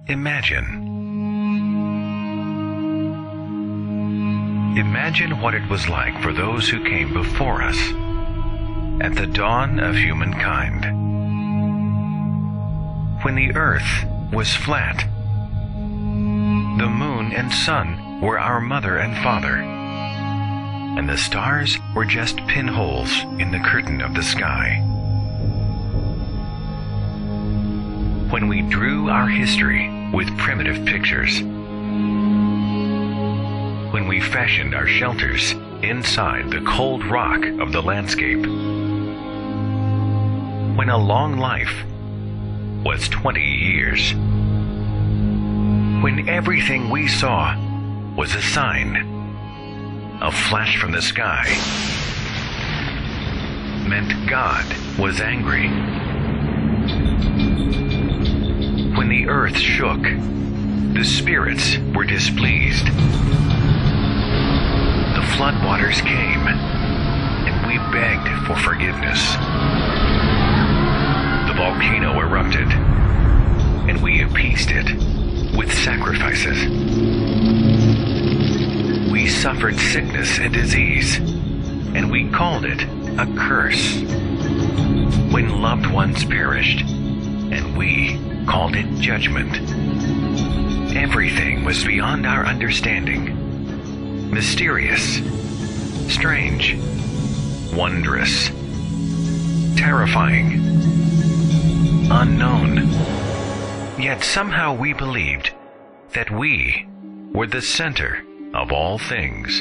Imagine what it was like for those who came before us at the dawn of humankind, when the earth was flat. The moon and sun were our mother and father, and the stars were just pinholes in the curtain of the sky. When we drew our history with primitive pictures, when we fashioned our shelters inside the cold rock of the landscape, when a long life was 20 years, when everything we saw was a sign, a flash from the sky meant God was angry. When the earth shook, the spirits were displeased. The floodwaters came, and we begged for forgiveness. The volcano erupted, and we appeased it with sacrifices. We suffered sickness and disease, and we called it a curse. When loved ones perished, and we called it judgment. Everything was beyond our understanding. Mysterious, strange, wondrous, terrifying, unknown. Yet somehow we believed that we were the center of all things.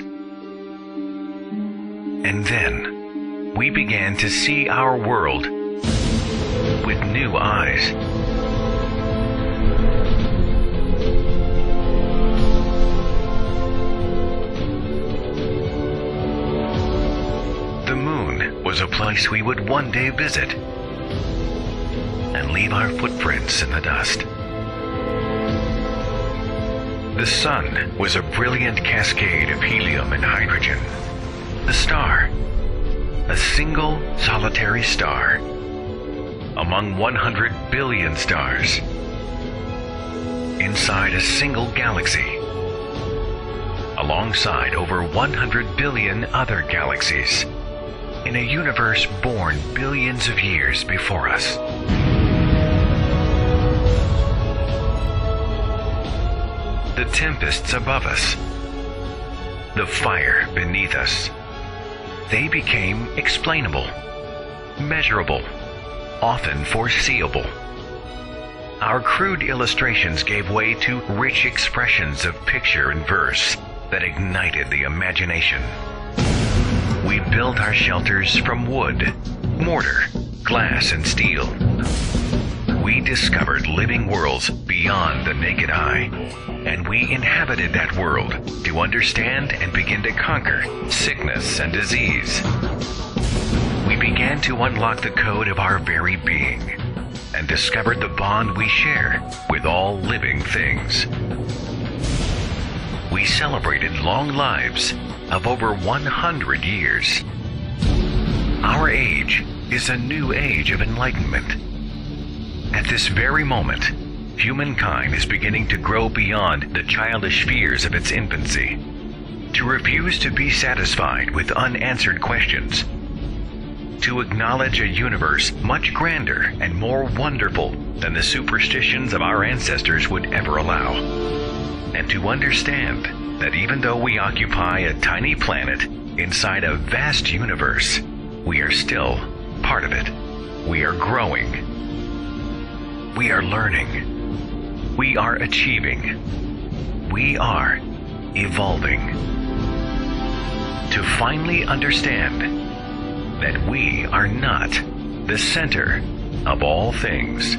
And then we began to see our world with new eyes. The moon was a place we would one day visit and leave our footprints in the dust. The sun was a brilliant cascade of helium and hydrogen. The star, a single solitary star among 100 billion stars inside a single galaxy, alongside over 100 billion other galaxies in a universe born billions of years before us. The tempests above us, the fire beneath us, they became explainable, measurable, often foreseeable. Our crude illustrations gave way to rich expressions of picture and verse that ignited the imagination. We built our shelters from wood, mortar, glass, and steel. We discovered living worlds beyond the naked eye, and we inhabited that world to understand and begin to conquer sickness and disease. We began to unlock the code of our very being and discovered the bond we share with all living things. We celebrated long lives of over 100 years. Our age is a new age of enlightenment. At this very moment, humankind is beginning to grow beyond the childish fears of its infancy, to refuse to be satisfied with unanswered questions, to acknowledge a universe much grander and more wonderful than the superstitions of our ancestors would ever allow, and to understand that even though we occupy a tiny planet inside a vast universe, we are still part of it. We are growing. We are learning. We are achieving. We are evolving. To finally understand that we are not the center of all things.